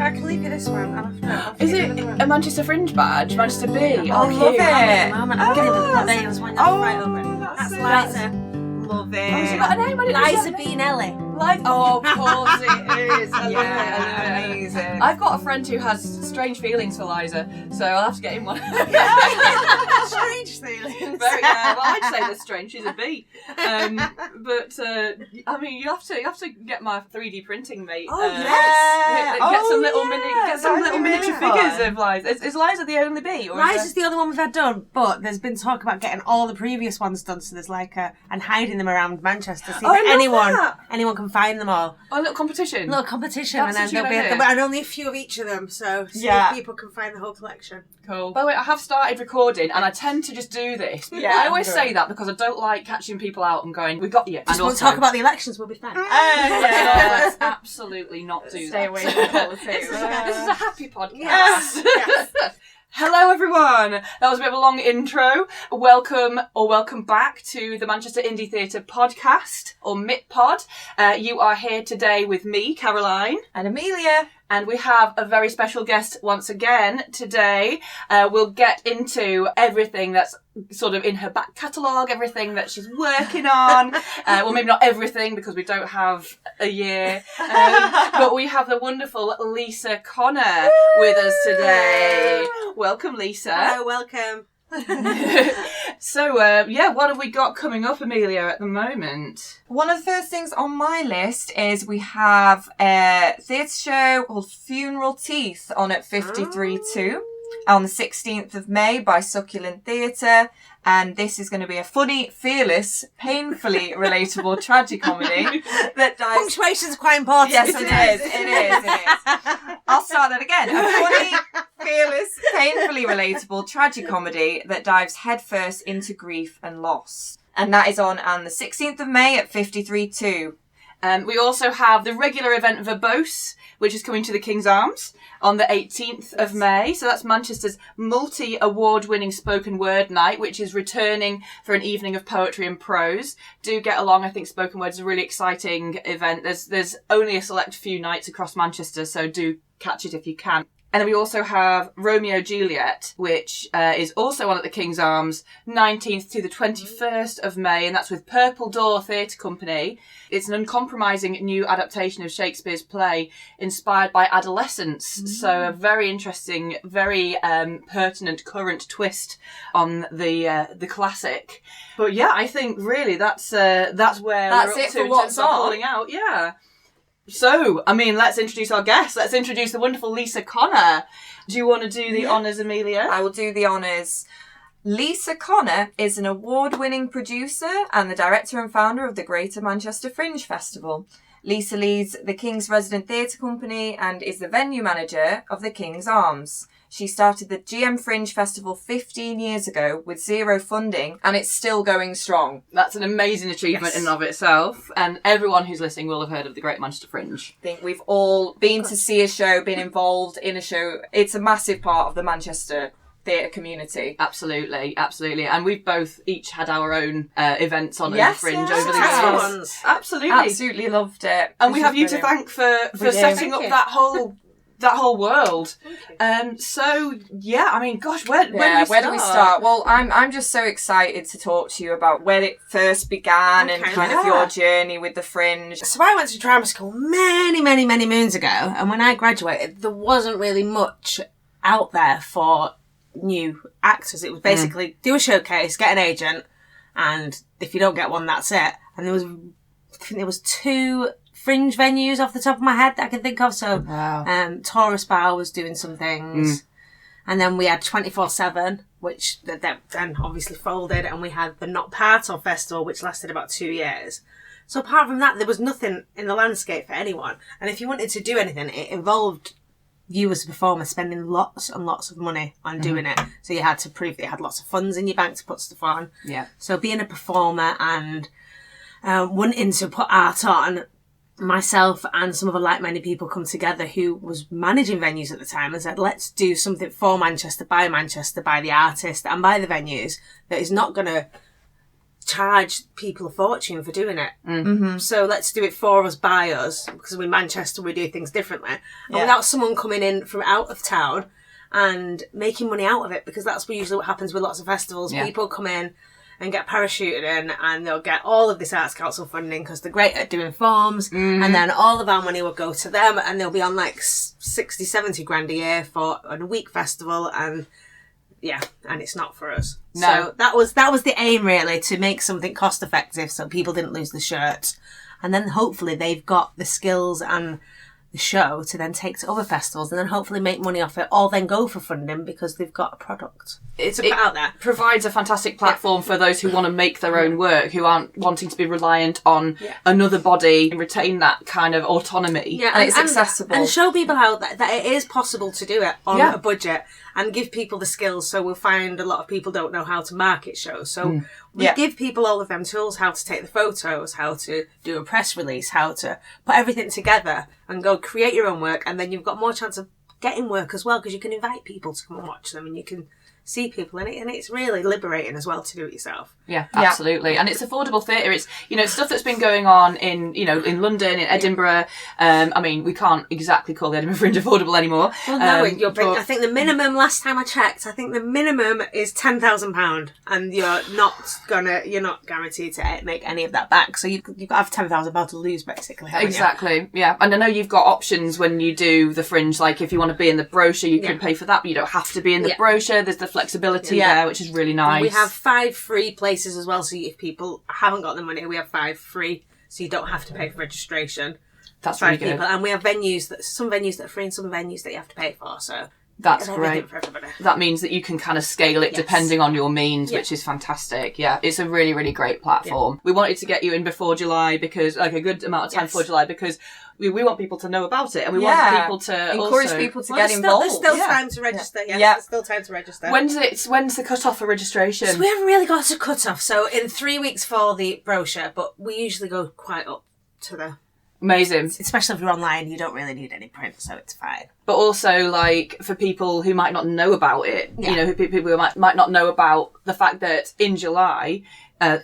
I can leave you this one. I'll have to Is it a Manchester Fringe badge? Manchester Bee? Oh, cute. love it. At the moment, I'm getting it. There was one right over it. That's That's so Liza. Love it. Oh, has she got a name? I didn't know she Liza had a name. BeeNelli. Oh, of course it is. I love Yeah, it. amazing. I've got a friend who has strange feelings for Liza, so I'll have to get him one. Strange feelings. Well, I'd say they're strange. She's a bee. But I mean, you have to get my 3D printing mate. Oh, yes. Get some little miniature fun. figures of Liza. Is Liza the only bee? Or Liza's the only one we've had done, but there's been talk about getting all the previous ones done. So there's and hiding them around Manchester. See if anyone can find them all. Oh, a little competition. A little competition, That's and a then good there'll be idea. and only a few of each of them. So see if people can find the whole collection. Cool. By the way, I have started recording, and I tend to just do this. Yeah, I always say that because I don't like catching people out and going, "We got you." Just won't talk about the elections. We'll be fine. Let's absolutely not do Stay that. away from politics. This is a happy podcast. Yes. Hello everyone! That was a bit of a long intro. Welcome back to the Manchester Indie Theatre podcast, or MIT Pod. You are here today with me, Caroline. And Amelia. And we have a very special guest once again today. We'll get into everything that's sort of in her back catalogue, everything that she's working on. Well, maybe not everything because we don't have a year. But we have the wonderful Lisa Connor with us today. Welcome, Lisa. Hello, welcome. So, what have we got coming up, Amelia, at the moment? One of the first things on my list is we have a theatre show called Funeral Teeth on at 53.2 on the 16th of May by Succulent Theatre. And this is going to be a funny, fearless, painfully relatable tragicomedy that dives... Punctuation's quite important. Yes, it is. I'll start that again. A funny, fearless, painfully relatable tragicomedy that dives headfirst into grief and loss. And that is on the 16th of May at 53.2. We also have the regular event Verbose, which is coming to the King's Arms on the 18th of May. So that's Manchester's multi-award-winning spoken word night, which is returning for an evening of poetry and prose. Do get along. I think spoken word is a really exciting event. There's only a select few nights across Manchester, so do catch it if you can. And then we also have Romeo Juliet, which is also on at the King's Arms, 19th to the 21st of May, and that's with Purple Door Theatre Company. It's an uncompromising new adaptation of Shakespeare's play inspired by adolescence. So a very interesting, very pertinent current twist on the classic. But yeah, I think really that's where we're up it to for in what's terms of on. calling out. Yeah. So, I mean, let's introduce our guest. Let's introduce the wonderful Lisa Connor. Do you want to do the honours, Amelia? I will do the honours. Lisa Connor is an award-winning producer and the director and founder of the Greater Manchester Fringe Festival. Lisa leads the King's Resident Theatre Company and is the venue manager of the King's Arms. She started the GM Fringe Festival 15 years ago with zero funding, and it's still going strong. That's an amazing achievement in and of itself, and everyone who's listening will have heard of the Great Manchester Fringe. I think we've all been to see a show, been involved in a show. It's a massive part of the Manchester theatre community. Absolutely. And we've both each had our own events on the Fringe over the Yes. years. Absolutely. Absolutely loved it. And we have you to thank for setting up that whole world. So yeah, I mean, gosh, where do we start? Well, I'm just so excited to talk to you about where it first began and kind of your journey with the Fringe. So I went to drama school many moons ago, and when I graduated, there wasn't really much out there for new actors. It was basically do a showcase, get an agent, and if you don't get one, that's it. And there was 2 Fringe venues off the top of my head that I can think of. So, Taurus Bar was doing some things. And then we had 24/7, which then obviously folded. And we had the Not Part of Festival, which lasted about 2 years. So apart from that, there was nothing in the landscape for anyone. And if you wanted to do anything, it involved you as a performer spending lots and lots of money on doing it. So you had to prove that you had lots of funds in your bank to put stuff on. Yeah. So being a performer and wanting to put art on, myself and some other like-minded people come together who was managing venues at the time and said, let's do something for Manchester, by the artist and by the venues that is not going to charge people a fortune for doing it. Mm-hmm. So let's do it for us, by us, because in Manchester we do things differently. And without someone coming in from out of town and making money out of it, because that's usually what happens with lots of festivals. Yeah. People come in and get parachuted in, and they'll get all of this Arts Council funding because they're great at doing forms, and then all of our money will go to them, and they'll be on like 60, 70 grand a year for a week festival, and it's not for us. No. So that was the aim, really, to make something cost effective so people didn't lose the shirts, and then hopefully they've got the skills and the show to then take to other festivals and then hopefully make money off it, or then go for funding because they've got a product. It out there. Provides a fantastic platform for those who want to make their own work, who aren't wanting to be reliant on another body, and retain that kind of autonomy. Yeah, and it's accessible. And show people how that it is possible to do it on a budget, and give people the skills. So we'll find a lot of people don't know how to market shows. So we give people all of them tools, how to take the photos, how to do a press release, how to put everything together and go create your own work. And then you've got more chance of getting work as well, because you can invite people to come and watch them, and you can see people in it, and it's really liberating as well to do it yourself. Yeah, absolutely. And it's affordable theatre. It's, stuff that's been going on in London, in Edinburgh. I mean, we can't exactly call the Edinburgh Fringe affordable anymore. Well, no, I think the minimum, last time I checked, is £10,000, and you're not guaranteed to make any of that back. So you've got to have £10,000 to lose, basically. Exactly. Yeah. And I know you've got options when you do the Fringe, like if you want to be in the brochure, you can pay for that, but you don't have to be in the brochure. There's the flexibility there, which is really nice. And we have 5 free places as well, so if people haven't got the money, we have 5 free, so you don't have to pay for registration. That's really good. And we have some venues that are free and some venues that you have to pay for, so that's great. For everybody. That means that you can kind of scale it depending on your means, which is fantastic. Yeah, it's a really, really great platform. We wanted to get you in before July, because a good amount of time before July, because we want people to know about it, and we want people to encourage people to get involved. There's still time to register. There's still time to register. When's the cut-off for registration? So we haven't really got a cut-off. So in 3 weeks for the brochure, but we usually go quite up to the... Amazing. Especially if you're online, you don't really need any print, so it's fine. But also, like, for people who might not know about it, people who might not know about the fact that in July,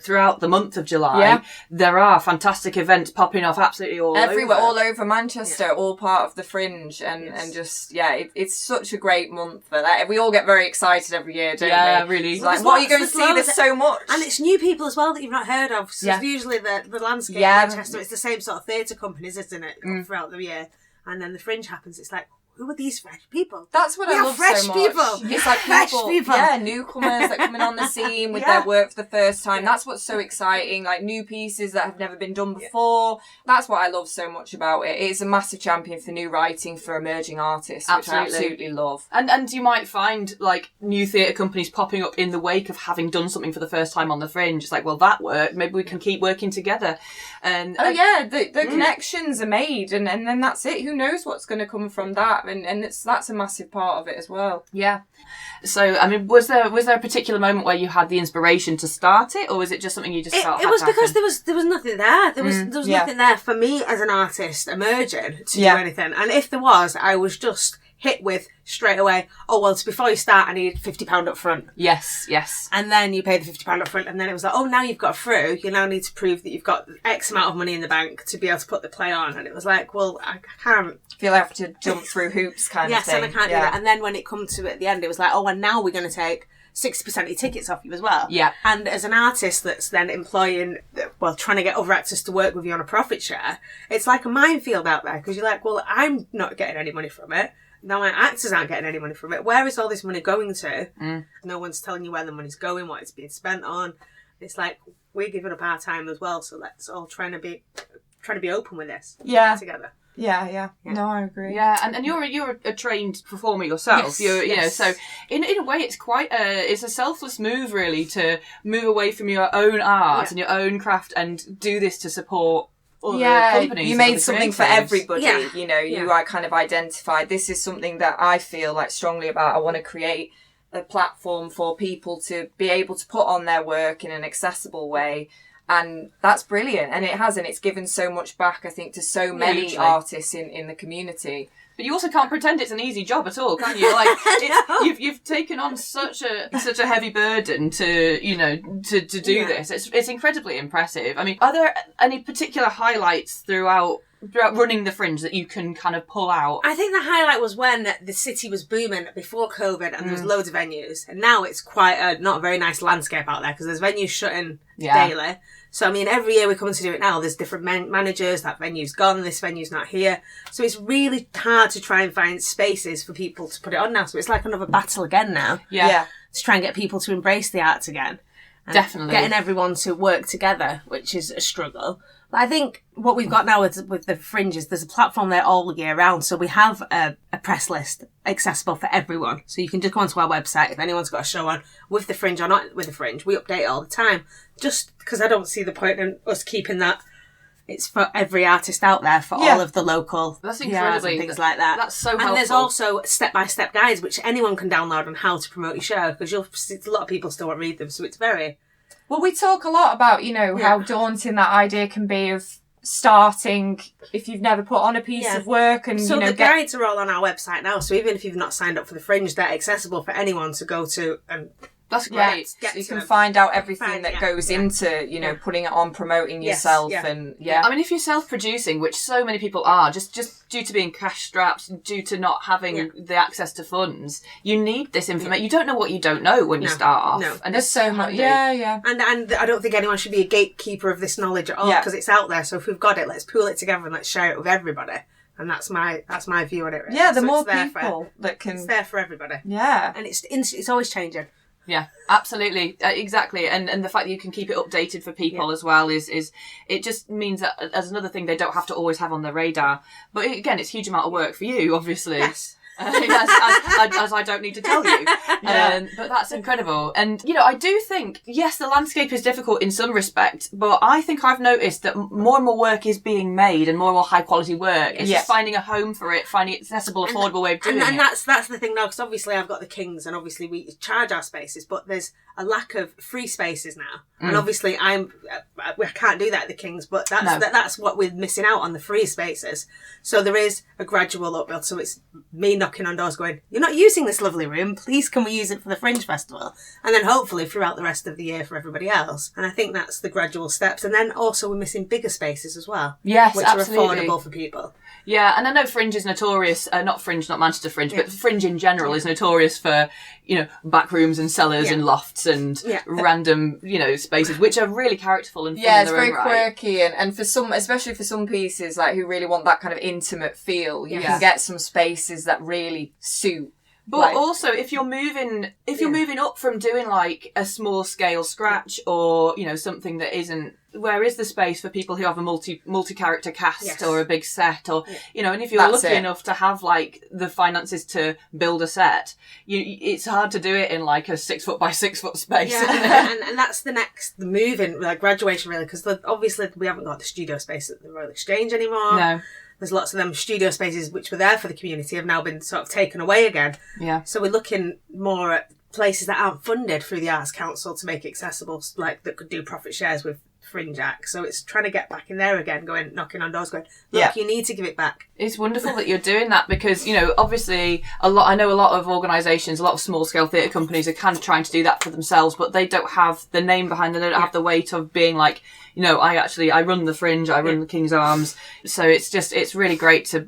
throughout the month of July, there are fantastic events popping off absolutely everywhere, all over Manchester, all part of the Fringe, and just it's such a great month for that. We all get very excited every year, don't we? Yeah, really. It's like, what are you going to see? There's so much, and it's new people as well that you've not heard of. So usually the landscape in Manchester, it's the same sort of theatre companies, isn't it, throughout the year, and then the Fringe happens. It's like, who are these fresh people? That's what I love so much. People. It's like people, newcomers that come in on the scene with their work for the first time. That's what's so exciting. Like new pieces that have never been done before. That's what I love so much about it. It's a massive champion for new writing for emerging artists, which I absolutely love. And you might find like new theatre companies popping up in the wake of having done something for the first time on the Fringe. It's like, well, that worked. Maybe we can keep working together. The connections are made, and then that's it. Who knows what's going to come from that? And that's a massive part of it as well. Yeah. So, I mean, was there a particular moment where you had the inspiration to start it, or was it just something you just felt? It was because there was nothing there. There was nothing there for me as an artist emerging to do anything. And if there was, I was just hit with straight away, oh, well, before you start, I need £50 up front. Yes. And then you pay the £50 up front, and then it was like, oh, now you've got through, you now need to prove that you've got X amount of money in the bank to be able to put the play on. And it was like, well, I can't. Feel I have to jump through hoops kind of thing. Yes, and I can't do that. And then when it comes to at the end, it was like, oh, and now we're going to take 60% of your tickets off you as well. Yeah. And as an artist that's then trying to get other actors to work with you on a profit share, it's like a minefield out there, because you're like, well, I'm not getting any money from it. Now my actors aren't getting any money from it. Where is all this money going to? No one's telling you where the money's going, what it's being spent on. It's like, we're giving up our time as well, so let's all trying to be open with this. Together. Yeah. No, I agree. Yeah, and you're a trained performer yourself. Yes. So in a way, it's it's a selfless move really to move away from your own art and your own craft and do this to support. You made something for everybody. You are kind of identified. This is something that I feel like strongly about. I want to create a platform for people to be able to put on their work in an accessible way, And that's brilliant. And it's given so much back, I think, to so many Hugely. artists in the community. But you also can't pretend it's an easy job at all, can you? Like, you've taken on such a heavy burden to do this. It's incredibly impressive. I mean, are there any particular highlights throughout running the Fringe that you can kind of pull out? I think the highlight was when the city was booming before COVID and there was loads of venues. And now it's quite not a very nice landscape out there because there's venues shutting daily. So, I mean, every year we come to do it now, there's different managers, that venue's gone, this venue's not here. So it's really hard to try and find spaces for people to put it on now. So it's like another battle again now. Yeah. To try and get people to embrace the arts again. And definitely. Getting everyone to work together, which is a struggle. But I think what we've got now with the Fringes, there's a platform there all year round. So we have a press list accessible for everyone. So you can just go onto our website if anyone's got a show on with the Fringe or not with the Fringe. We update it all the time. Just because I don't see the point in us keeping that. It's for every artist out there, for all of the local That's PRs incredibly, and things like that. That's so helpful. And there's also step-by-step guides which anyone can download on how to promote your show because a lot of people still won't read them. So it's very... Well, we talk a lot about, how daunting that idea can be of starting if you've never put on a piece of work and, so the guides are all on our website now. So even if you've not signed up for the Fringe, they're accessible for anyone to go to and... That's great. So you can find out everything that goes into, putting it on, promoting yourself and I mean, if you're self-producing, which so many people are, just due to being cash-strapped, due to not having the access to funds, you need this information. You don't know what you don't know when you start off. No. And there's so much. Yeah. And I don't think anyone should be a gatekeeper of this knowledge at all because it's out there. So if we've got it, let's pool it together and let's share it with everybody. And that's my view on it. Really. Yeah, the so more people that can... It's there for everybody. Yeah. And it's always changing. Yeah, absolutely. Exactly. And the fact that you can keep it updated for people as well is it just means that as another thing they don't have to always have on their radar. But again, it's a huge amount of work for you, obviously. Yes. As I don't need to tell you. But that's incredible. And, I do think, yes, the landscape is difficult in some respect, but I think I've noticed that more and more work is being made and more high quality work. It's just finding a home for it, finding an accessible, affordable way of doing it. And that's the thing now, because obviously I've got the Kings and obviously we charge our spaces, but there's a lack of free spaces now. And obviously I can't do that at the Kings, but that's what we're missing out on, the free spaces. So there is a gradual upbuild. So it's me knocking on doors going, you're not using this lovely room, please can we use it for the Fringe Festival? And then hopefully throughout the rest of the year for everybody else. And I think that's the gradual steps. And then also we're missing bigger spaces as well. Yes, which absolutely. are affordable for people. Yeah, and I know Fringe is notorious, not Manchester Fringe, but Fringe in general is notorious for, back rooms and cellars and lofts and random, spaces, which are really characterful and fun in it's their very own right. quirky and for some, especially for some pieces, like who really want that kind of intimate feel, you can get some spaces that really suit. But also, if you're moving up from doing like a small scale scratch or something that isn't, where is the space for people who have a multi-character cast or a big set or and if you're lucky enough to have like the finances to build a set, it's hard to do it in like a 6 foot by 6 foot space. and that's the move in like graduation really, because obviously we haven't got the studio space at the Royal Exchange anymore. No. There's lots of them studio spaces which were there for the community have now been sort of taken away again. Yeah. So we're looking more at places that aren't funded through the Arts Council to make it accessible, like that could do profit shares with Fringe acts. So it's trying to get back in there again, knocking on doors, going, look, you need to give it back. It's wonderful that you're doing that because, obviously I know a lot of organisations, a lot of small scale theatre companies are kind of trying to do that for themselves, but they don't have the name behind them, they don't have the weight of being like, I run the Fringe, I run the King's Arms. So it's really great to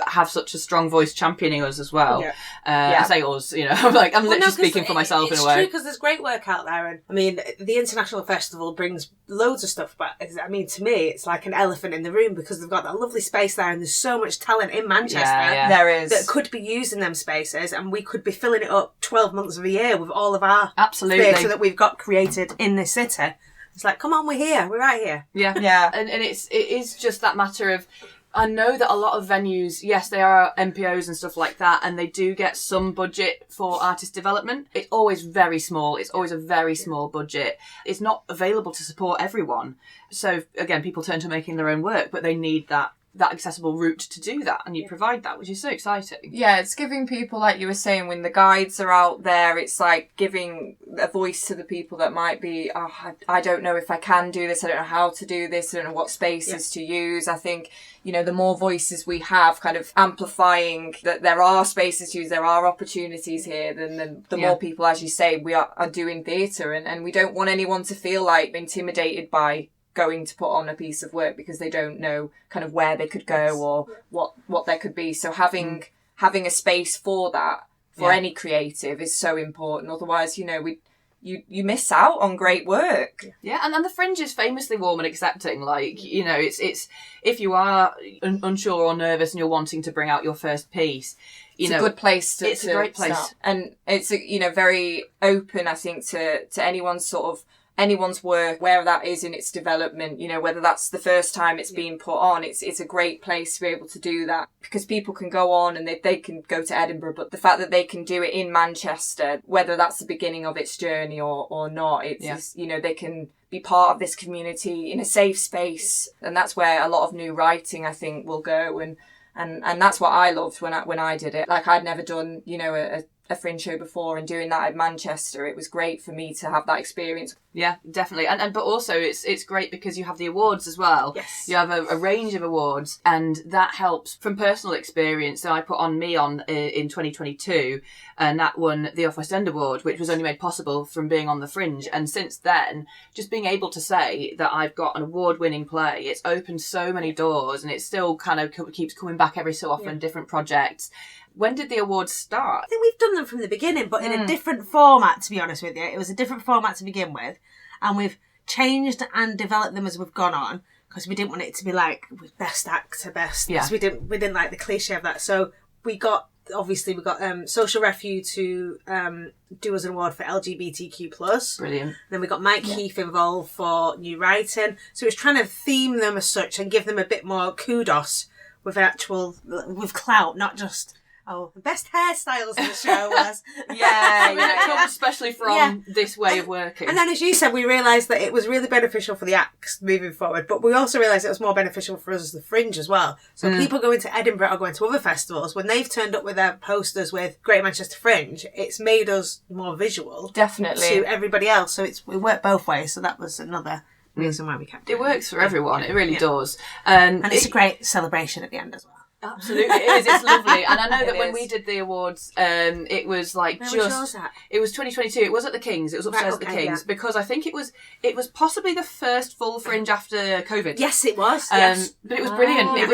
have such a strong voice championing us as well. I say us, I'm literally speaking for myself in a way. It's true because there's great work out there, and I mean the international festival brings loads of stuff, but I mean to me it's like an elephant in the room because they've got that lovely space there and there's so much talent in Manchester there is that could be used in them spaces, and we could be filling it up 12 months of the year with all of our theatre that we've got created in this city. It's like, come on, we're here, we're right here. Yeah. And it is just that matter of, I know that a lot of venues, yes, they are MPOs and stuff like that, and they do get some budget for artist development. It's always very small. It's always a very small budget. It's not available to support everyone. So again, people turn to making their own work, but they need that that accessible route to do that, and you provide that, which is so exciting. Yeah, it's giving people, like you were saying, when the guides are out there, it's like giving a voice to the people that might be, I don't know if I can do this, I don't know how to do this, I don't know what spaces to use. I think, the more voices we have kind of amplifying that there are spaces to use, there are opportunities here, then the more people, as you say, we are doing theatre, and we don't want anyone to feel like intimidated by going to put on a piece of work because they don't know kind of where they could go or what there could be. So having a space for that, for any creative, is so important. Otherwise, you miss out on great work. Yeah, and the Fringe is famously warm and accepting. Like, it's if you are unsure or nervous and you're wanting to bring out your first piece, it's a good place to. It's a great place, start. And it's very open, I think, to anyone's work, where that is in its development, whether that's the first time it's being put on, it's a great place to be able to do that, because people can go on and they can go to Edinburgh, but the fact that they can do it in Manchester, whether that's the beginning of its journey or not, it's they can be part of this community in a safe space, and that's where a lot of new writing, I think, will go, and that's what I loved when I did it. Like, I'd never done, a Fringe show before, and doing that at Manchester, it was great for me to have that experience. Yeah, definitely. And but also it's great because you have the awards as well. Yes. You have a range of awards, and that helps from personal experience. So I put on Me On in 2022, and that won the Off West End Award, which was only made possible from being on the Fringe. And since then, just being able to say that I've got an award-winning play, it's opened so many doors, and it still kind of keeps coming back every so often, different projects. When did the awards start? I think we've done them from the beginning, but in a different format, to be honest with you. It was a different format to begin with, and we've changed and developed them as we've gone on, because we didn't want it to be like best actor, best. Yeah. We didn't like the cliche of that. So we got Social Refuge to do us an award for LGBTQ+. Brilliant. Then we got Mike Heath involved for new writing. So it was trying to theme them as such and give them a bit more kudos with clout, not just... Oh, the best hairstyles in the show was... It comes especially from this way of working. And then, as you said, we realised that it was really beneficial for the acts moving forward, but we also realised it was more beneficial for us as the Fringe as well. So people going to Edinburgh or going to other festivals, when they've turned up with their posters with Greater Manchester Fringe, it's made us more visual. Definitely. To everybody else. So it worked both ways. So that was another reason why we kept it. Works for everyone. It really does. And it's a great celebration at the end as well. Absolutely, it is. It's lovely. And I know that when we did the awards, it was like Where was yours at? It was 2022. It was at the Kings. It was upstairs at the Kings because I think it was possibly the first full Fringe after COVID. Yes, it was. Yes. But it was brilliant. It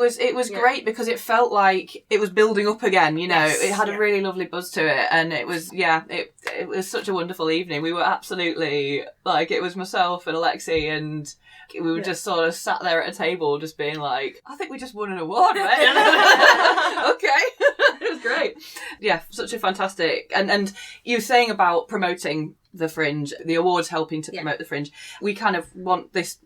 was it was great because it felt like it was building up again. It had a really lovely buzz to it, and it was it was such a wonderful evening. We were absolutely it was myself and Alexi, and we were just sort of sat there at a table just being like, I think we just won an award, mate. Okay. It was great. Yeah, such a fantastic... And you were saying about promoting the Fringe, the awards helping to promote the Fringe. We kind of want this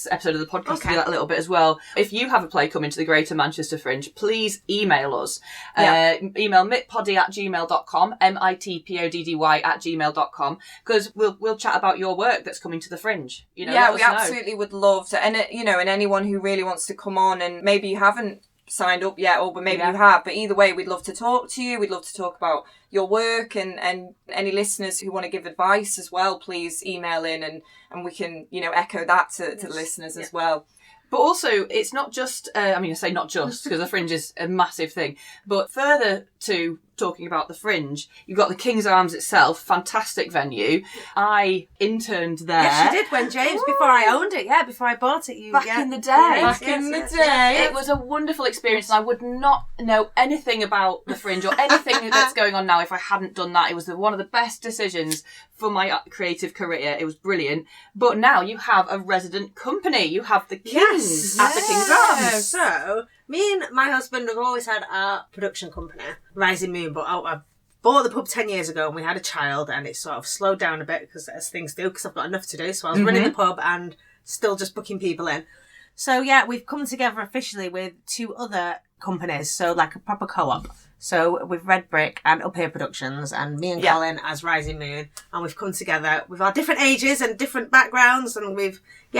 episode of the podcast to do that a little bit as well. If you have a play coming to the Greater Manchester Fringe, please email us. Email mitpoddy@gmail.com, mitpoddy@gmail.com, because we'll chat about your work that's coming to the Fringe. We absolutely would love to. And, and anyone who really wants to come on, and maybe you haven't signed up yet, or maybe you have, but either way, we'd love to talk to you. We'd love to talk about your work, and any listeners who want to give advice as well, please email in, and we can echo that to the listeners as well. But also, it's not just, I say not just, because the Fringe is a massive thing, but further to talking about the Fringe, you've got the King's Arms itself, fantastic venue. I interned there. Yes, you did when James, before I owned it, before I bought it. Back in the day. Back in the day. It was a wonderful experience, and I would not know anything about the Fringe or anything that's going on now if I hadn't done that. It was one of the best decisions for my creative career. It was brilliant. But now you have a resident company. You have the Kings at the King's Arms. So, me and my husband have always had our production company, Rising Moon, but I bought the pub 10 years ago and we had a child, and it sort of slowed down a bit, because as things do, because I've got enough to do. So I was running the pub and still just booking people in. So we've come together officially with 2 other companies, so like a proper co-op. So with Red Brick and Up Here Productions, and me and Colin as Rising Moon, and we've come together with our different ages and different backgrounds, and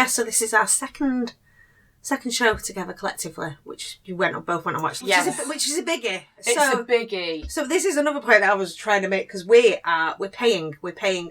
so this is our second second show together collectively, which you both went and watched, which is a biggie. It's a biggie. So this is another point that I was trying to make, because we're paying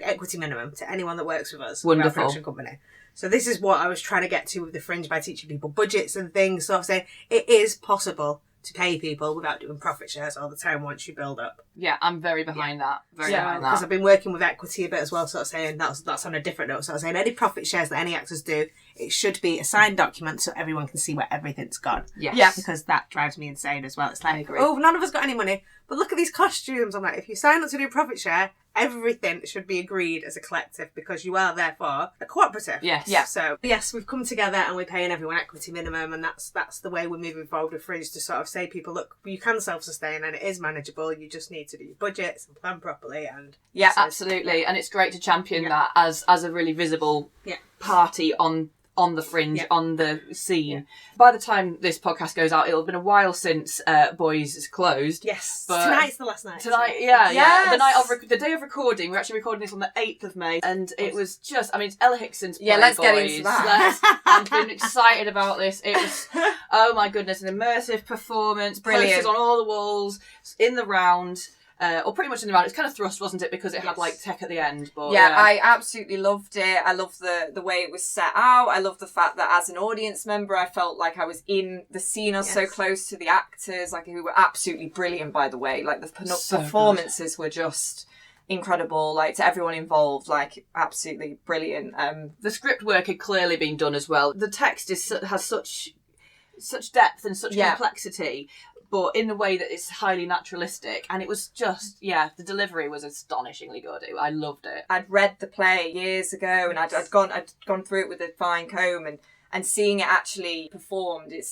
equity minimum to anyone that works with us. Wonderful. Our production company. So this is what I was trying to get to with the Fringe by teaching people budgets and things. So I'm saying it is possible to pay people without doing profit shares all the time once you build up. Yeah, I'm very behind that. Very behind that. Because I've been working with equity a bit as well, sort of saying that's on a different note. So I was saying any profit shares that any actors do, it should be a signed document so everyone can see where everything's gone. Yes. Yeah. Because that drives me insane as well. It's like, oh, none of us got any money, but look at these costumes. I'm like, if you sign up to do a profit share, everything should be agreed as a collective because you are therefore a cooperative. Yes. Yeah. So yes, we've come together and we're paying everyone equity minimum, and that's the way we're moving forward with Fringe, to sort of say people, look, you can self-sustain and it is manageable. You just need to do your budgets and plan properly. And yeah, absolutely. And it's great to champion that as a really visible party on the Fringe, on the scene. Yeah. By the time this podcast goes out, it'll have been a while since Boys is closed. Yes, but tonight's the last night. Tonight, yes. The day of recording, we're actually recording this on the 8th of May, and it was just, I mean, it's Ella Hickson's play, let's Boys. get into that. I've been excited about this. It was, oh my goodness, an immersive performance, brilliant. Posters on all the walls, in the round. Or pretty much in the round. It's kind of thrust, wasn't it? Because it had like tech at the end. But I absolutely loved it. I loved the way it was set out. I loved the fact that as an audience member, I felt like I was in the scene. I was so close to the actors, like, who were absolutely brilliant, by the way. Like, the performances were just incredible. Like, to everyone involved, like, absolutely brilliant. The script work had clearly been done as well. The text has such depth and such complexity, but in the way that it's highly naturalistic. And it was just, the delivery was astonishingly good. I loved it. I'd read the play years ago, and I'd gone through it with a fine comb, and seeing it actually performed, it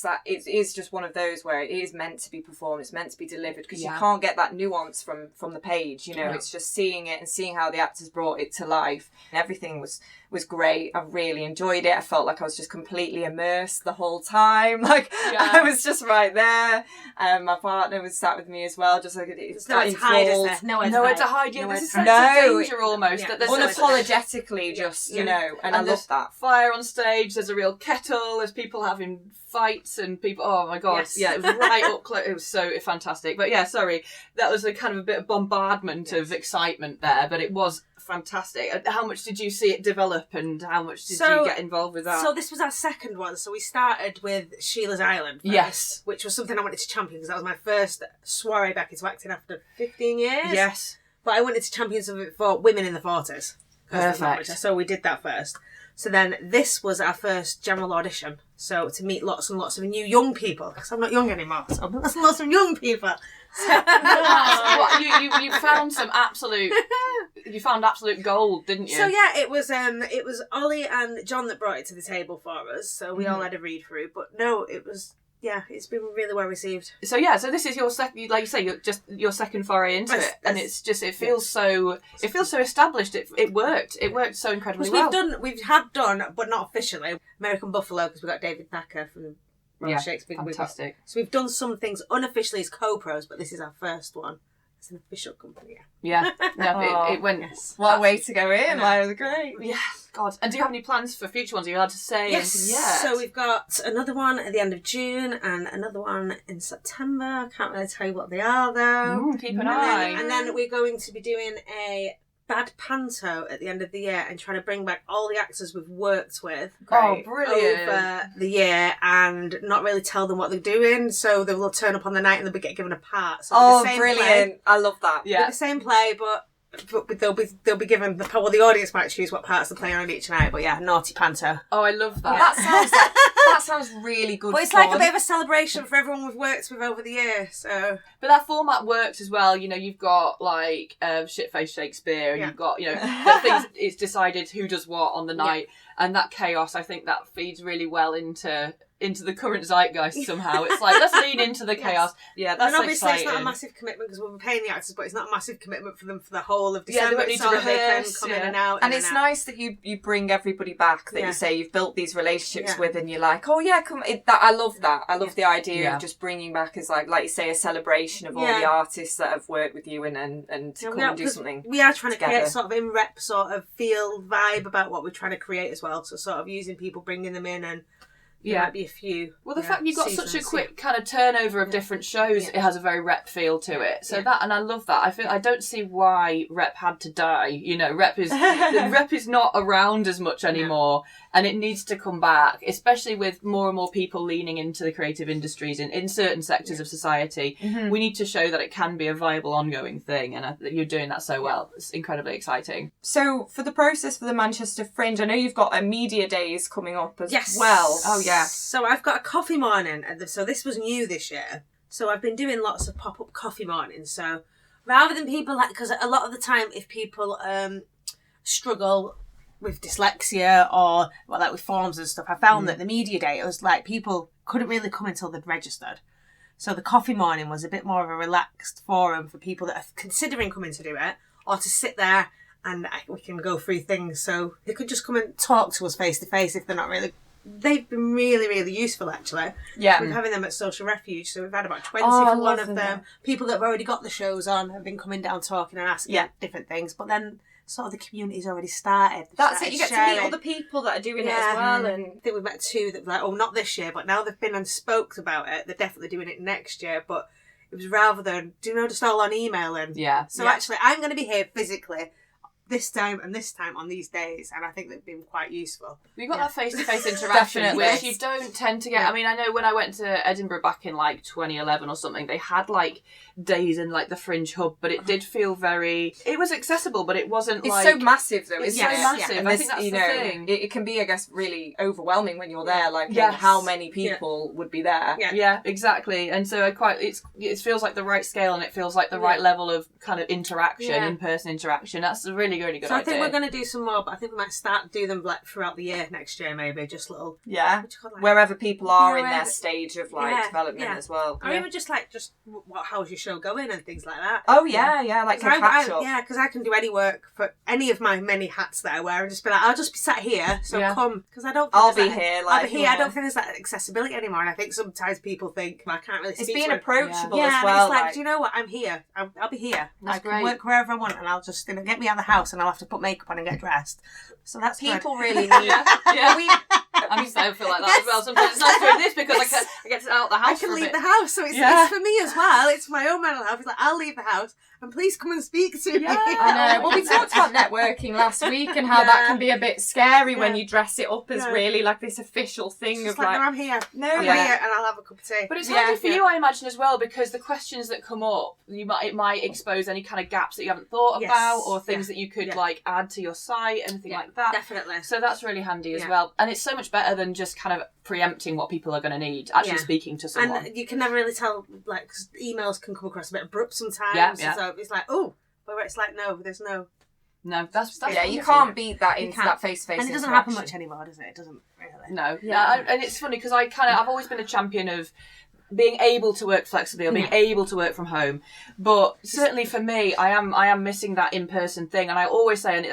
is just one of those where it is meant to be performed, it's meant to be delivered, because you can't get that nuance from the page, it's just seeing it and seeing how the actors brought it to life. And everything was great. I really enjoyed it. I felt like I was just completely immersed the whole time. Like, I was just right there. My partner was sat with me as well, just like it's nowhere to hide, is there? Nowhere to hide. Yeah, there's a sense of danger almost. Yeah. That there's unapologetically, just and I love that. Fire on stage. There's a real kettle. There's people having fights and people. Oh my god! Yes. Yeah, it was right up close. It was so fantastic. But sorry, that was a kind of a bit of bombardment of excitement there. But it was fantastic. How much did you see it develop, and how much did you get involved with that? So this was our second one. So we started with Sheila's Island first, which was something I wanted to champion because that was my first soiree back into acting after 15 years. Yes. But I wanted to champion something for women in the 40s. Perfect. So we did that first. So then this was our first general audition. So to meet lots and lots of new young people, because I'm not young anymore. So lots and lots of young people. You found some absolute. You found absolute gold, didn't you? So it was Ollie and John that brought it to the table for us. So we all had a read through. But no, it was. Yeah, it's been really well received. So so this is your second, like you say, your second foray into it, and it feels so established. It worked so incredibly well. We have done, but not officially, American Buffalo, because we got David Thacker from Royal Shakespeare. Fantastic. So we've done some things unofficially as co-pros, but this is our first one. It's an official company. Yeah. No, it went. Yes. What a way to go in! That was great. Yeah. God. And do you have any plans for future ones? Are you allowed to say? Yes. Yeah. So we've got another one at the end of June and another one in September. I can't really tell you what they are though. Keep an eye. And then we're going to be doing a bad panto at the end of the year and trying to bring back all the actors we've worked with brilliant. over the year and not really tell them what they're doing, so they will turn up on the night and they'll be get given a part. So the same brilliant play, I love that. the same play, but they'll be given the audience might choose what parts they're playing on each night. But naughty panto. Oh, I love that. That sounds really good. But it's fun. like a bit of a celebration for everyone we've worked with over the year. So, but that format works as well. You've got like shit-faced Shakespeare, and you've got the things. It's decided who does what on the night, and that chaos. I think that feeds really well into the current zeitgeist somehow. It's like, let's lean into the chaos. Yeah, that's obviously exciting. It's not a massive commitment because we're paying the actors, but it's not a massive commitment for them for the whole of December. They won't need to rehearse, they can come in and out. And it's nice that you bring everybody back, that you say you've built these relationships with, and you're like, oh yeah, come. I love that. I love the idea of just bringing back as like you say, a celebration of all the artists that have worked with you and come and do something. We are trying together. to create sort of in-rep sort of feel vibe about what we're trying to create as well. So sort of using people, bringing them in and there might be a few. Well, the fact you've got seasons, such a quick kind of turnover of different shows, it has a very rep feel to it. So that, and I love that. I don't see why rep had to die. You know, rep is not around as much anymore, and it needs to come back, especially with more and more people leaning into the creative industries in certain sectors of society. We need to show that it can be a viable, ongoing thing, and you're doing that so well. It's incredibly exciting. So, for the process for the Manchester Fringe, I know you've got a media days coming up as well. Oh, yeah. So I've got a coffee morning, so this was new this year. So I've been doing lots of pop-up coffee mornings. So rather than people because a lot of the time if people struggle with dyslexia or with forms and stuff, I found that the media day, it was like people couldn't really come until they'd registered. So the coffee morning was a bit more of a relaxed forum for people that are considering coming to do it, or to sit there and we can go through things. So they could just come and talk to us face to face if they're not really. They've been really, really useful, actually. Yeah. We're having them at Social Refuge, so we've had about 20 for one of them. People that have already got the shows on have been coming down talking and asking different things. But then sort of the community's already started. That's it, you get to meet other people that are doing it as well. And I think we've met two that were like, not this year, but now they've been and spoke about it. They're definitely doing it next year. But it was rather than, just all on email. And actually, I'm going to be here physically this time and this time on these days, and I think they've been quite useful. We've got that face-to-face interaction, which you don't tend to get. I mean, I know when I went to Edinburgh back in 2011 or something, they had days in the Fringe hub, but it did feel it was accessible, but it wasn't it's so massive though. It's so massive. And I think that's the thing. It can be, I guess, really overwhelming when you're there, how many people would be there. Yeah, exactly. And so it feels like the right scale, and it feels like the right level of kind of interaction, in-person interaction. That's a really good idea. So I think we're going to do some more, but I think we might do them throughout the year next year, maybe just little wherever people are in their stage of development as well. Or even just how's your show going and things like that. Oh yeah, like a catch up. Yeah, because I can do any work for any of my many hats that I wear and just be I'll just be sat here, so come, because I don't. I'll be here. I'll be here. I don't think there's that accessibility anymore, and I think sometimes people think I can't really. It's being approachable as well. It's do you know what? I'm here. I'll be here. That's I can work wherever I want, and I'll just get me out of the house, and I'll have to put makeup on and get dressed. So that's people good. really need. I feel like that as well. Sometimes it's nice doing this because I get out of the house. I can leave the house, so it's for me as well. It's my own mental health. It's I'll leave the house and please come and speak to me. I know. Well, we talked about networking last week and how that can be a bit scary when you dress it up as really this official thing it's of no, I'm here. I'm here, and I'll have a cup of tea. But it's handy for you, I imagine, as well, because the questions that come up, it might expose any kind of gaps that you haven't thought about, or things that you could add to your site, anything like that. Definitely. So that's really handy as well, and it's so much better than just kind of preempting what people are going to need. Actually speaking to someone, and you can never really tell. Cause emails can come across a bit abrupt sometimes. So it's but it's no, there's no. No, that's you can't beat that into that face-to-face. And it doesn't happen much anymore, does it? It doesn't really. No. And it's funny because I've always been a champion of being able to work flexibly or being able to work from home, but certainly for me, I am missing that in-person thing. And I always say, and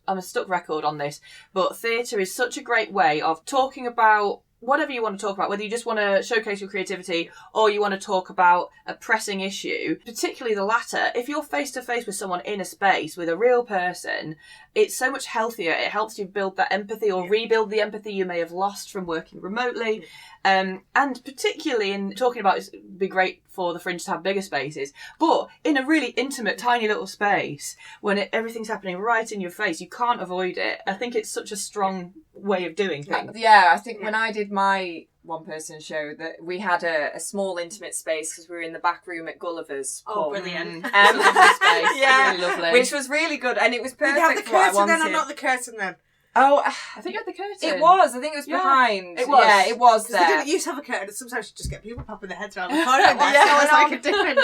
I'm a stuck record on this, but theatre is such a great way of talking about whatever you want to talk about, whether you just want to showcase your creativity or you want to talk about a pressing issue, particularly the latter. If you're face to face with someone in a space with a real person, it's so much healthier. It helps you build that empathy or rebuild the empathy you may have lost from working remotely. And particularly in talking about, it'd be great for the Fringe to have bigger spaces, but in a really intimate, tiny little space, when everything's happening right in your face, you can't avoid it. I think it's such a strong way of doing things. Yeah, I think when I did my one-person show, that we had a small, intimate space because we were in the back room at Gulliver's. Oh, brilliant. Lovely space. Yeah, really lovely. Which was really good, and it was perfect. Did you have the for what I curtain wanted. then or not the curtain then? Oh, I think you had the curtain. It was. I think it was behind. It was. Yeah, it was there. They didn't used to have a curtain, and sometimes you just get people popping their heads around the corner. So it was a different.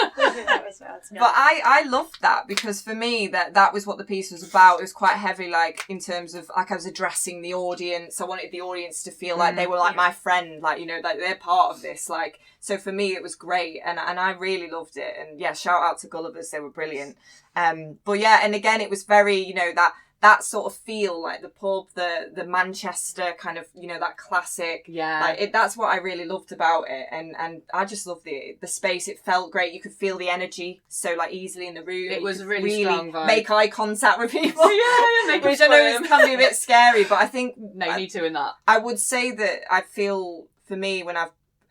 But I loved that because for me that was what the piece was about. It was quite heavy, in terms of I was addressing the audience. I wanted the audience to feel like they were my friend, they're part of this. So for me it was great, and I really loved it. And shout out to Gulliver's, they were brilliant. But and again it was very that sort of feel, the pub, the Manchester kind of, that classic. Yeah. That's what I really loved about it. And I just loved the space. It felt great. You could feel the energy so easily in the room. It was a really strong vibe. Make eye contact with people. Make Which I know can be a bit scary, but I think... No, you need to in that. I would say that I feel... for me,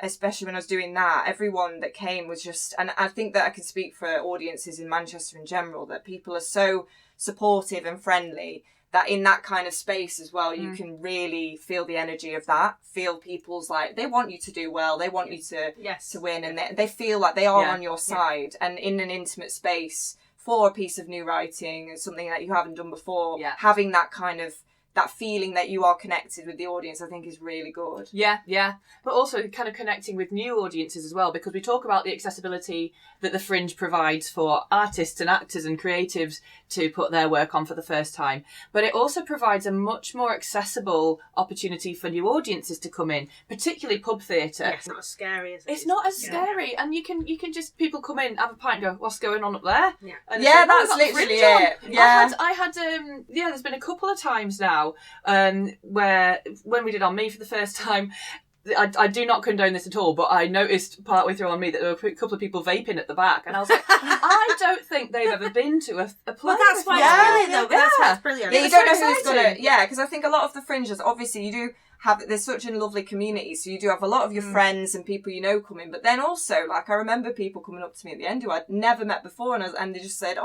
especially when I was doing that, everyone that came was just, and I think that I can speak for audiences in Manchester in general, that people are so supportive and friendly that in that kind of space as well, you can really feel the energy of that, feel people's like, they want you to do well, they want you to win, and they feel like they are on your side. And in an intimate space for a piece of new writing, something that you haven't done before, having that kind of, that feeling that you are connected with the audience, I think is really good. Yeah. But also kind of connecting with new audiences as well, because we talk about the accessibility that the Fringe provides for artists and actors and creatives to put their work on for the first time. But it also provides a much more accessible opportunity for new audiences to come in, particularly pub theatre. Yeah, it's not as scary as it's not as scary, and you can just, people come in, have a pint, and go, what's going on up there? And that's literally it. I had there's been a couple of times now where when we did On Me for the first time, I do not condone this at all, but I noticed partway through On Me that there were a couple of people vaping at the back, and I was like, I don't think they've ever been to a play. Well, that's why it's brilliant, though. That's why it's brilliant. Yeah, you don't know who's going to... Yeah, because I think a lot of the Fringes, obviously, you do have... There's such a lovely community, so you do have a lot of your friends and people you know coming, but then also, like, I remember people coming up to me at the end who I'd never met before, and they just said,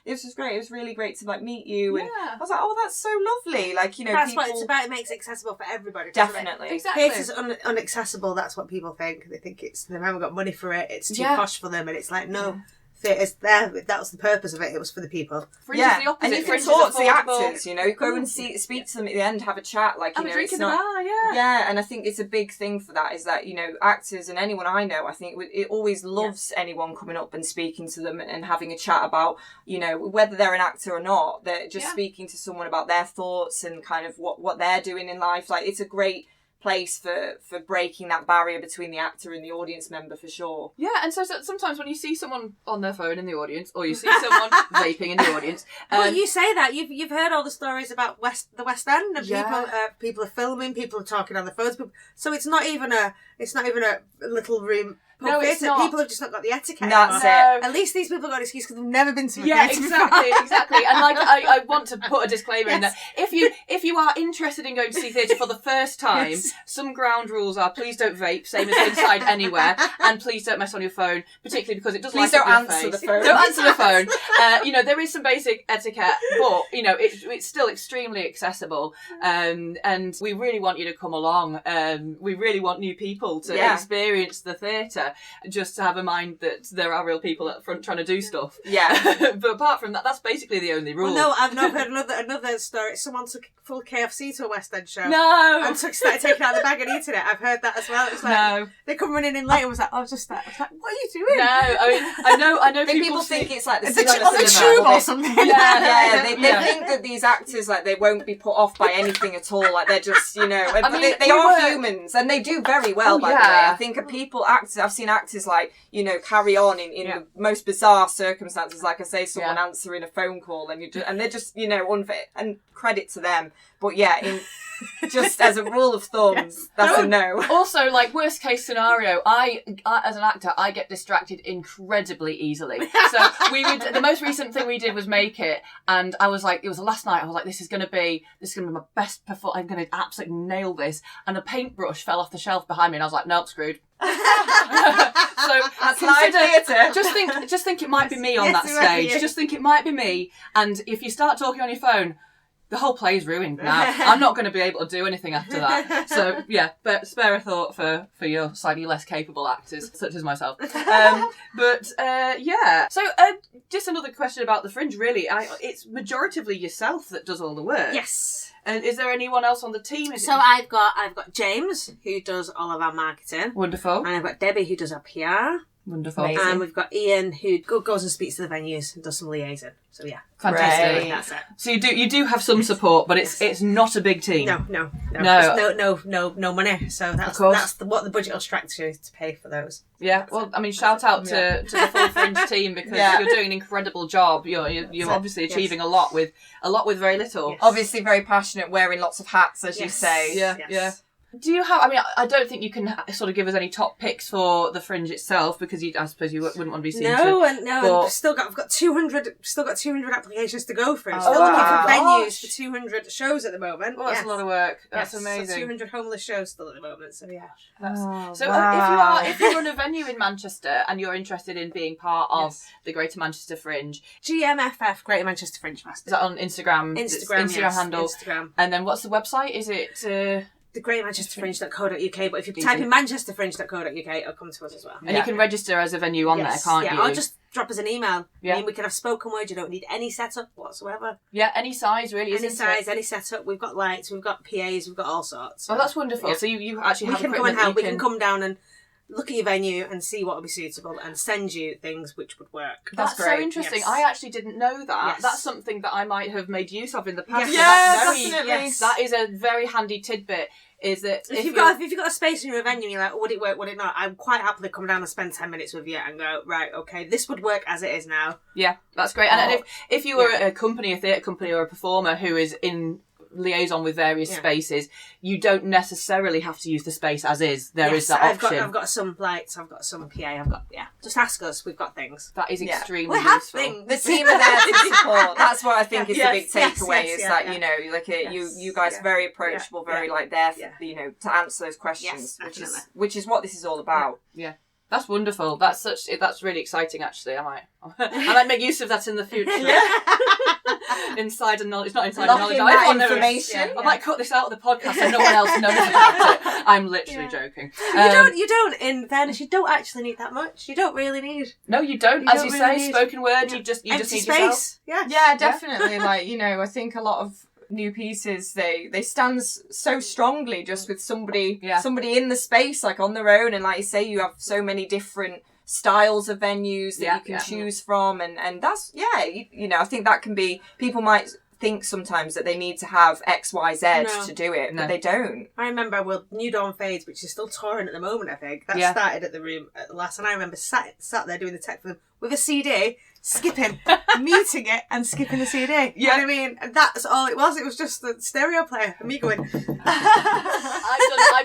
this was great, it was really great to, like, meet you, and I was like, oh, that's so lovely, like, you know, that's people... what it's about. It makes it accessible for everybody. Definitely. Exactly. Theatre's unaccessible, that's what people think. They think they haven't got money for it, it's too posh for them, and it's like, no... Theatre's there. That was the purpose of it. It was for the people. Fringe is the opposite. And you can Fringe talk is to the affordable. actors. You know, go and speak to them at the end, have a chat. Like, Have you a know, drink it's in the not. bar, Yeah, and I think it's a big thing for that. Is that, you know, actors and anyone I know, I think it always loves anyone coming up and speaking to them and having a chat about, you know, whether they're an actor or not. They're just speaking to someone about their thoughts and kind of what they're doing in life. Like, it's a great place for breaking that barrier between the actor and the audience member, for sure. Yeah, and so sometimes when you see someone on their phone in the audience, or you see someone vaping in the audience, well, you say that you've heard all the stories about the West End, and people are filming, people are talking on the phones, so it's not even a little room. No, it's not. People have just not got the etiquette. That's it. At least these people got an excuse because they've never been to a theatre exactly. And like, I want to put a disclaimer in that if you are interested in going to see theatre for the first time, some ground rules are: please don't vape, same as inside anywhere, and please don't mess on your phone, particularly because it does. Please don't answer the phone. Don't answer the phone. You know, there is some basic etiquette, but you know, it's still extremely accessible, and we really want you to come along. We really want new people to experience the theatre. Just to have in mind that there are real people at the front trying to do stuff. Yeah. But apart from that, that's basically the only rule. Well, no, I've not heard another story. Someone took full KFC to a West End show. No. And started taking out the bag and eating it. I've heard that as well. It's like, they come running in late and was like, just that. I was like, what are you doing? No, I mean, I know people think it's like the tube or something. Yeah. They think that these actors, like, they won't be put off by anything at all. Like, they're just, you know, I mean, they are humans, and they do very well, by the way. I think actors, I've seen actors, like, you know, carry on in the most bizarre circumstances, like I say, someone answering a phone call, and they're just, you know, unfit, and credit to them. But just as a rule of thumb, that's a no. Also, like, worst case scenario, I as an actor, I get distracted incredibly easily. So the most recent thing we did was Make It, and I was like, it was last night, I was like, this is going to be my best performance, I'm going to absolutely nail this, and a paintbrush fell off the shelf behind me, and I was like, nope, screwed. So that's live theatre. Just think it might be me on that stage. Just think it might be me, and if you start talking on your phone, the whole play's ruined now. I'm not going to be able to do anything after that. So, yeah, but spare a thought for your slightly less capable actors, such as myself. So, just another question about the Fringe, really. It's majoritively yourself that does all the work. Yes. And is there anyone else on the team? So I've got James, who does all of our marketing. Wonderful. And I've got Debbie, who does our PR. Wonderful. Amazing. And we've got Ian, who goes and speaks to the venues and does some liaison. So yeah, fantastic. Great. That's it. So you do have some support, but it's not a big team. No. No. No money. So that's what the budget will structure to pay for those. Yeah. Well, I mean, shout out to the full Fringe team, because you're doing an incredible job. You're obviously achieving a lot with very little. Yes. Obviously very passionate, wearing lots of hats, as you say. Yeah. Do you have? I mean, I don't think you can sort of give us any top picks for the Fringe itself because I suppose you wouldn't want to be seen. I've got 200 applications to go through. Still looking for venues for 200 shows at the moment. Well, that's a lot of work. That's Yes, amazing. So 200 homeless shows still at the moment. So yeah. If you run a venue in Manchester and you're interested in being part of the Greater Manchester Fringe, GMFF Greater Manchester Fringe Festival. Is that on Instagram? Instagram handle. Instagram. And then what's the website? Is it? The GreaterManchesterFringe.co.uk, but if you type in ManchesterFringe.co.uk, it'll come to us as well. And you can register as a venue on there, can't you? Or just drop us an email. Yeah. I mean, we can have spoken word. You don't need any setup whatsoever. Yeah, any size really. Any size, any setup. We've got lights, we've got PAs, we've got all sorts. Oh, that's wonderful. Yeah. So you actually have equipment. We can come down and look at your venue and see what will be suitable and send you things which would work. That's great. So interesting. Yes. I actually didn't know that. Yes. That's something that I might have made use of in the past. Yes, definitely. That is a very handy tidbit. Is that if you've got a space in your venue and you're like, would it work, would it not? I'm quite happily come down and spend 10 minutes with you and go, right, okay, this would work as it is now. Yeah, that's great. And if you were a company, a theatre company or a performer who is in liaison with various spaces, you don't necessarily have to use the space as is. There is that option. I've got some lights, I've got some PA, just ask us, we've got things. That is extremely useful. things. The team are there to support. That's what I think is the big takeaway you guys are very approachable, very there to answer those questions, which is what this is all about. Yeah. That's wonderful. That's really exciting. Actually, I might make use of that in the future. Insider knowledge, not insider knowledge. Information. I might cut this out of the podcast so no one else knows about it. I'm literally joking. You don't. In fairness, you don't actually need that much. You don't really need. No, you don't. As you say, spoken word. You just need space. Yourself. Yeah, definitely. I think a lot of new pieces they stand so strongly just with somebody in the space, like on their own, and like you say, you have so many different styles of venues that you can choose from, and that's I think that can be, people might think sometimes that they need to have XYZ to do it, but they don't. I remember New Dawn Fades, which is still touring at the moment, I think that started at the Room at the last, and I remember sat there doing the tech for them with a CD, skipping, muting it and skipping the CD. Yeah. You know what I mean? And that's all it was. It was just the stereo player and me going. I've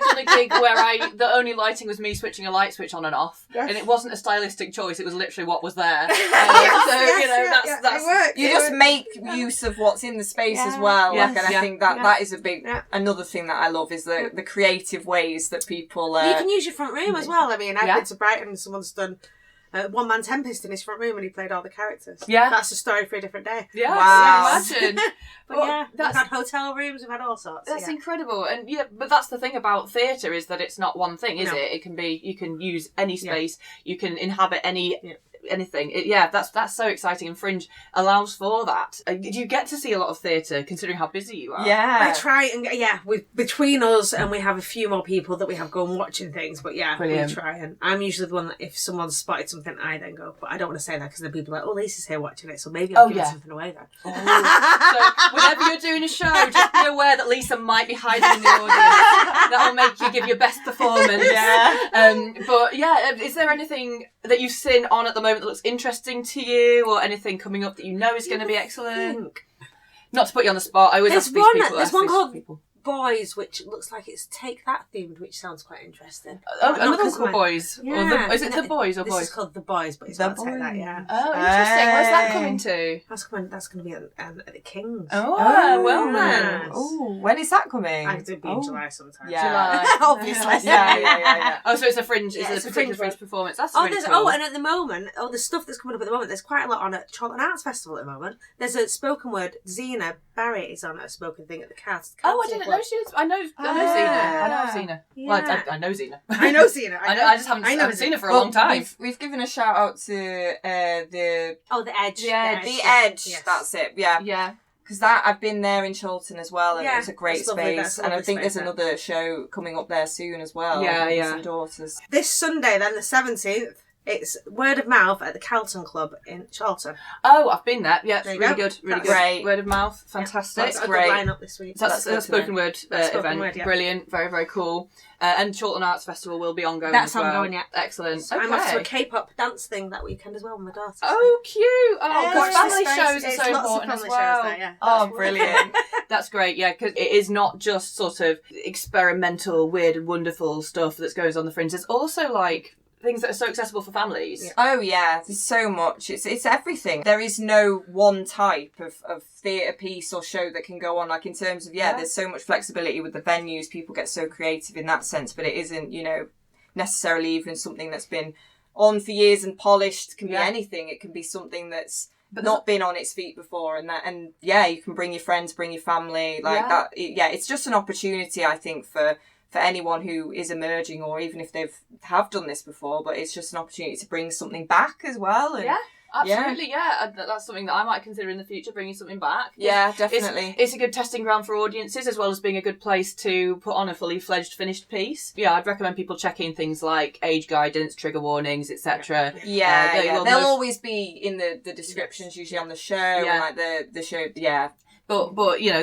done a gig where the only lighting was me switching a light switch on and off, and it wasn't a stylistic choice. It was literally what was there. That's you just make use of what's in the space as well. Yes. And I think that is a big another thing that I love is the creative ways that people. You can use your front room as well. I mean, I've been to Brighton and someone's done. One man Tempest in his front room and he played all the characters. Yeah. That's a story for a different day. Yeah, wow. Imagine. We've had hotel rooms, we've had all sorts. That's incredible. And but that's the thing about theatre is that it's not one thing, is it? It can be, you can use any space, you can inhabit anything. That's so exciting, and Fringe allows for that. Do you get to see a lot of theatre considering how busy you are? I try and between us and we have a few more people that we have going watching things, but brilliant. We try, and I'm usually the one that if someone's spotted something I then go, but I don't want to say that because then people are like, oh, Lisa's here watching it, so maybe I'll give something away then. So whenever you're doing a show, just be aware that Lisa might be hiding in the audience. That'll make you give your best performance. Is there anything that you've seen on at the moment that looks interesting to you, or anything coming up that you know is going to be excellent? Not to put you on the spot, I always ask these people. There's one called Boys, which looks like it's Take That themed, which sounds quite interesting. Another one called Boys. Yeah. Is it The Boys or Boys? This is called The Boys, but it's not Take That, Oh, interesting. Where's that coming to? That's going to be at the Kings. Oh, well then. Oh, when is that coming? It'll be in July sometime. July. Obviously. Yeah. Oh, so it's a Fringe. It's a particular Fringe performance. That's really cool. And at the moment, the stuff that's coming up at the moment, there's quite a lot on at Charlton Arts Festival at the moment. There's a spoken word. Zena Barrett is on a spoken thing at the cast. Oh, I didn't know she was. I know Zena. I know Zena. Yeah. Well, I know Zena. I know Zena. I just haven't seen her for a long time. We've given a shout out to the Edge. The Edge. Yes. That's it. Yeah. Because I've been there in Chilton as well, and it's a great space. And I think there's another show coming up there soon as well. Yeah. Some daughters. This Sunday, then the 17th. It's word of mouth at the Calton Club in Charlton. Oh, I've been there. Yeah, it's There you really go. good. Really That's good. great. Word of mouth. Fantastic. That's a great. good lineup this week. That's a spoken word Spoken event. word, yeah. Brilliant. Very, very cool. And Chorlton Arts Festival will be ongoing That's as well. ongoing, yeah. Excellent. So okay. I'm off to a K-pop dance thing that weekend as well with my daughter. Oh, cute. Oh, Watch family this shows space. are so It's lots of important as family well. shows there, yeah. Oh, brilliant. That's great, yeah, because it is not just sort of experimental, weird and wonderful stuff that goes on the Fringe. There's also, like, things that are so accessible for families. Yeah. Oh yeah, there's so much. It's everything. There is no one type of theatre piece or show that can go on. Like in terms of there's so much flexibility with the venues. People get so creative in that sense, but it isn't, necessarily even something that's been on for years and polished. It can be anything. It can be something that's not been on its feet before, and you can bring your friends, bring your family, like that. It's just an opportunity, I think, for anyone who is emerging, or even if have done this before, but it's just an opportunity to bring something back as well. And Absolutely, that's something that I might consider in the future, bringing something back. Yeah, definitely. It's a good testing ground for audiences, as well as being a good place to put on a fully fledged finished piece. Yeah, I'd recommend people checking things like age guidance, trigger warnings, etc. They'll always be in the descriptions, usually on the show, and like the show, But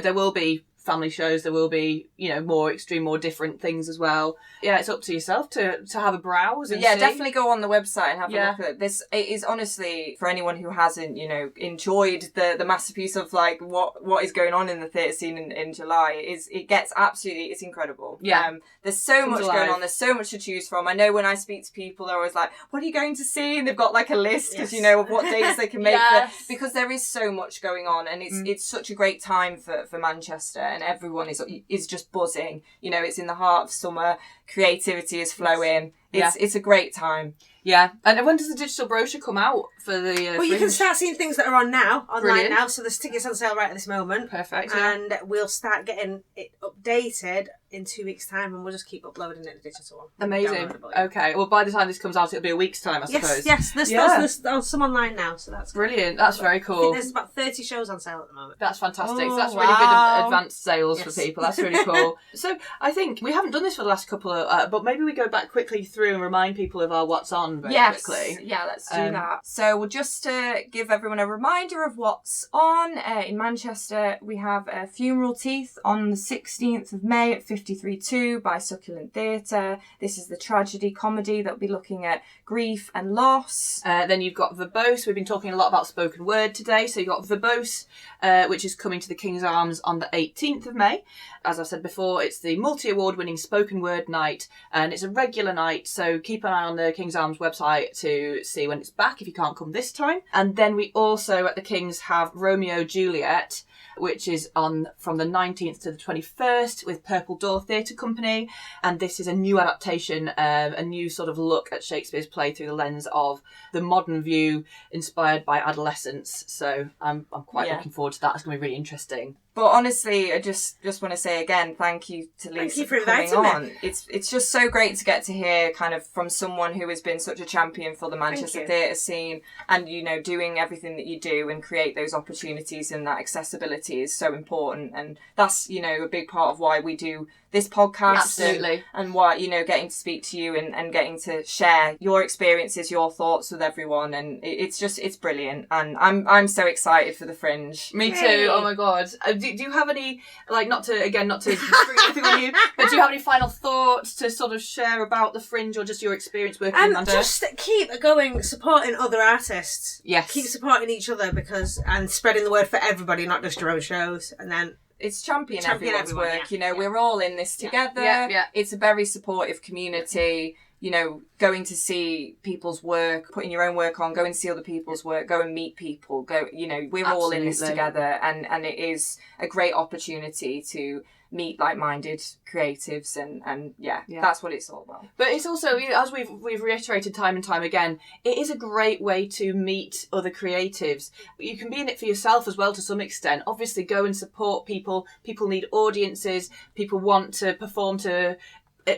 there will be family shows, there will be, more extreme, more different things as well. Yeah, it's up to yourself to have a browse and see. Definitely go on the website and have a look at it. This. It is honestly, for anyone who hasn't, enjoyed the masterpiece of like what is going on in the theatre scene in July. It gets absolutely, it's incredible. Yeah. There's so much going on, there's so much to choose from. I know when I speak to people, they're always like, what are you going to see? And they've got like a list, because of what dates they can make because there is so much going on, and it's such a great time for Manchester, and everyone is just buzzing. It's in the heart of summer. Creativity is flowing. It's a great time. Yeah, and when does the digital brochure come out for the Well, you can start seeing things that are online Brilliant. now, so there's tickets on sale right at this moment. Perfect, And we'll start getting it updated in 2 weeks' time, and we'll just keep uploading it, the digital one. Amazing. Okay, well, by the time this comes out, it'll be a week's time, I suppose. Yes, there's some online now, so that's brilliant. That's very I cool. think there's about 30 shows on sale at the moment. That's fantastic. Oh, So that's really wow. good advanced sales for people. That's really cool. So I think we haven't done this for the last couple of, but maybe we go back quickly through and remind people of our what's on very quickly. Yeah, let's do that. So we'll just give everyone a reminder of what's on. In Manchester, we have Funeral Teeth on the 16th of May at 53.2 by Succulent Theatre. This is the tragedy comedy that'll be looking at grief and loss. Then you've got Verbose. We've been talking a lot about spoken word today. So you've got Verbose, which is coming to the King's Arms on the 18th of May. As I said before, it's the multi-award winning spoken word night, and it's a regular night. So keep an eye on the King's Arms website to see when it's back if you can't come this time. And then we also at the King's have Romeo Juliet, which is on from the 19th to the 21st with Purple Door Theatre Company. And this is a new adaptation, a new sort of look at Shakespeare's play through the lens of the modern view inspired by adolescence. So I'm quite looking forward to that. It's going to be really interesting. But honestly, I just want to say again, thank you to Lisa for coming on. It's just so great to get to hear kind of from someone who has been such a champion for the Manchester theatre scene, and doing everything that you do and create those opportunities, and that accessibility is so important, and that's a big part of why we do this podcast. Absolutely. And why getting to speak to you and getting to share your experiences, your thoughts with everyone, and it's brilliant, and I'm so excited for the Fringe. Me too. Oh my god. Do you have any, like, not to bring anything on you, but do you have any final thoughts to sort of share about the Fringe, or just your experience working in Manchester? Just keep going, supporting other artists. Yes. Keep supporting each other and spreading the word for everybody, not just your own shows. And then it's champion everyone's everyone, work. We're all in this together. Yeah. It's a very supportive community. Going to see people's work, putting your own work on, going to see other people's work, go and meet people, we're all in this together, and it is a great opportunity to meet like-minded creatives, and that's what it's all about. But it's also, as we've reiterated time and time again, it is a great way to meet other creatives. You can be in it for yourself as well to some extent. Obviously, go and support people. People need audiences. People want to perform to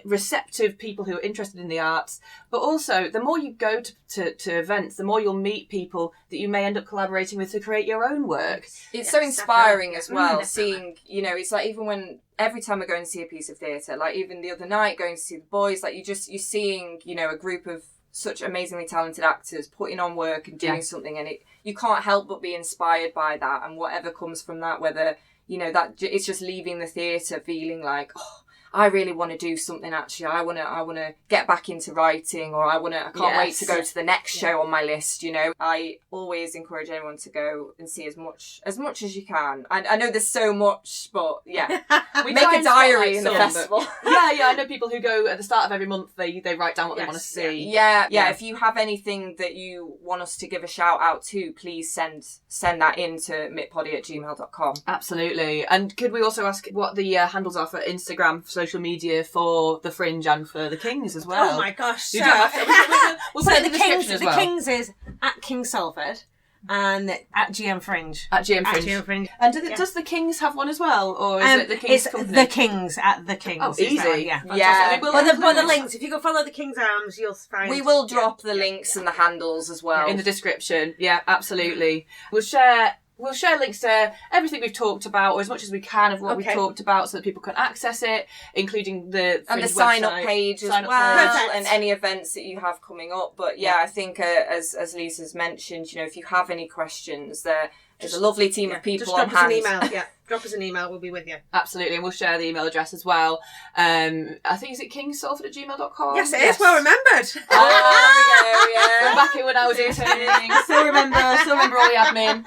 receptive people who are interested in the arts, but also the more you go to events, the more you'll meet people that you may end up collaborating with to create your own work. It's so inspiring as well, seeing, it's like even every time I go and see a piece of theatre, like even the other night going to see The Boys, like you're seeing, a group of such amazingly talented actors putting on work and doing something, and you can't help but be inspired by that, and whatever comes from that, whether, you know, that it's just leaving the theatre feeling like, oh, I really want to do something. Actually, I want to get back into writing, or I can't wait to go to the next show on my list. You know, I always encourage anyone to go and see as much as you can. I know there's so much, but yeah, we make a diary in the festival. I know people who go at the start of every month. They write down what they want to see. Yeah. If you have anything that you want us to give a shout out to, please send that in to mitpoddy@gmail.com. Absolutely. And could we also ask what the handles are for Instagram, social media for the Fringe and for the Kings as well? Oh my gosh! You do have to, we'll put it in the description as well. The Kings is at King Salford and at GM Fringe. At GM Fringe. And does the Kings have one as well, or is it the Kings company? The Kings at the Kings. Oh, easy. Yeah. I mean, but the links, if you go follow the King's Arms, you'll find. We will drop the links and the handles as well in the description. Yeah, absolutely. We'll share links to everything we've talked about, or as much as we can of what we've talked about, so that people can access it, including the and the sign-up page as well, and any events that you have coming up. But I think as Lisa's mentioned, you know, if you have any questions, there's a lovely team of people on hand. Just drop us an email. Drop us an email, we'll be with you. Absolutely, and we'll share the email address as well. I think, is it kingsalford@gmail.com? Yes, it is. Well remembered. There we go, yeah. Back in when I was interning. Still remember all the admin.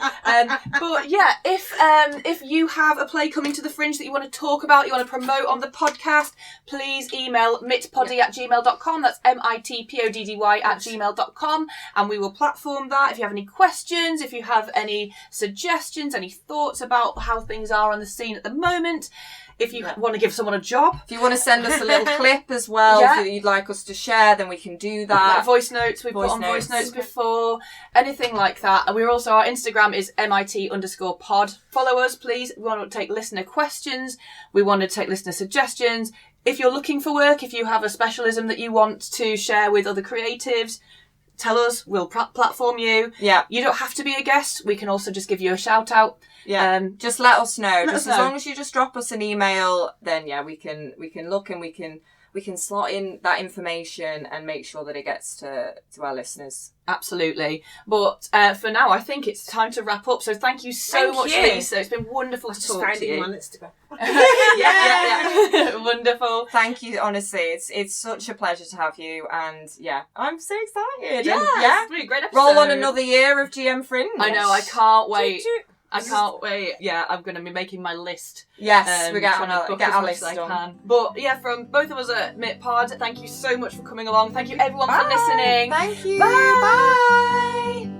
But yeah, if you have a play coming to the Fringe that you want to talk about, you want to promote on the podcast, please email mitpoddy@gmail.com. That's mitpoddy@gmail.com, and we will platform that. If you have any questions, if you have any suggestions, any thoughts about how things are on the scene at the moment, if you want to give someone a job, if you want to send us a little clip as well that you'd like us to share, then we can do that. Like voice notes, we've put on voice notes before, anything like that. And we're also, our Instagram is MIT_pod. Follow us, please. We want to take listener questions, we want to take listener suggestions. If you're looking for work, if you have a specialism that you want to share with other creatives, tell us, we'll platform you. Yeah. You don't have to be a guest, we can also just give you a shout out. Yeah. Just let us know. As long as you just drop us an email, then we can look and we can slot in that information and make sure that it gets to our listeners. Absolutely. But for now, I think it's time to wrap up. So thank you so much, Lisa. It's been wonderful to talk to you. One that's to go. Yeah. Wonderful. Thank you. Honestly, it's such a pleasure to have you, and I'm so excited. Yeah, it's really great episode. Roll on another year of GM Fringe. I know. I can't wait. I can't wait. Yeah, I'm going to be making my list. Yes, we get our list done. But yeah, from both of us at MitPod, thank you so much for coming along. Thank you everyone for listening. Thank you. Bye.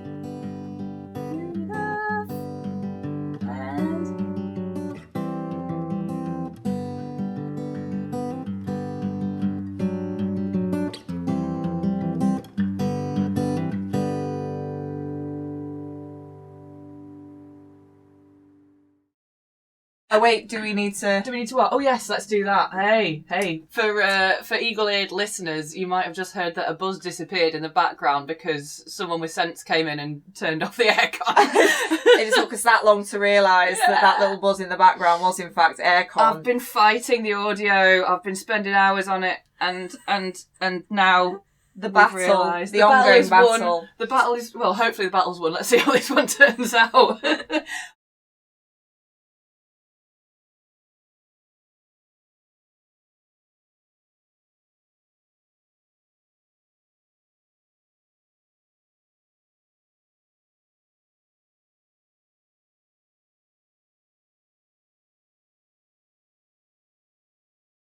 Oh wait, do we need to what? Oh yes, let's do that. Hey. For eagle-eared listeners, you might have just heard that a buzz disappeared in the background because someone with sense came in and turned off the aircon. It just took us that long to realise that little buzz in the background was in fact aircon. I've been fighting the audio. I've been spending hours on it, and now the battle, the battle ongoing is battle. Won. The battle is, well, hopefully the battle's won. Let's see how this one turns out.